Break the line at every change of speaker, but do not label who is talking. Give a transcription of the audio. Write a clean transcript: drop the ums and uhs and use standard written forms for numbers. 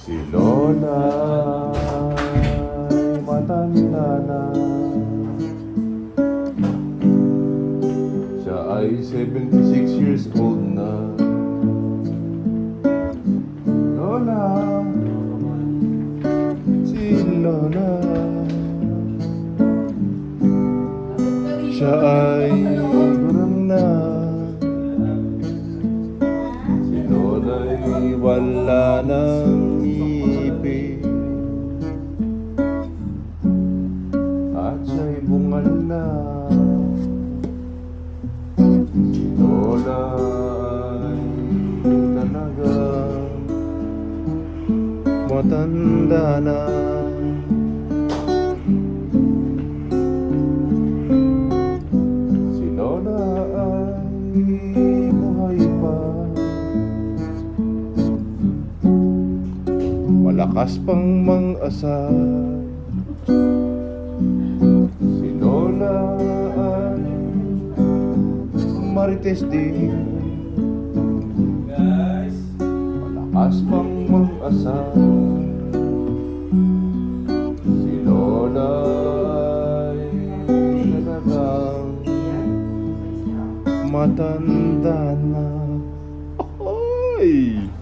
Si Lola ay matanda na. Siya ay 76 years old na. Lola, si Lola, siya ay gurang na. Si Lola ay wala ng ngipin at siya'y bungal na. Si Lola ay talagang matanda na. Si Lola ay buhay pa, malakas pang mang-asar. Si Lola ay marites din, malakas pang mang-asar. Si Lola ay talagang matanda na. Oy!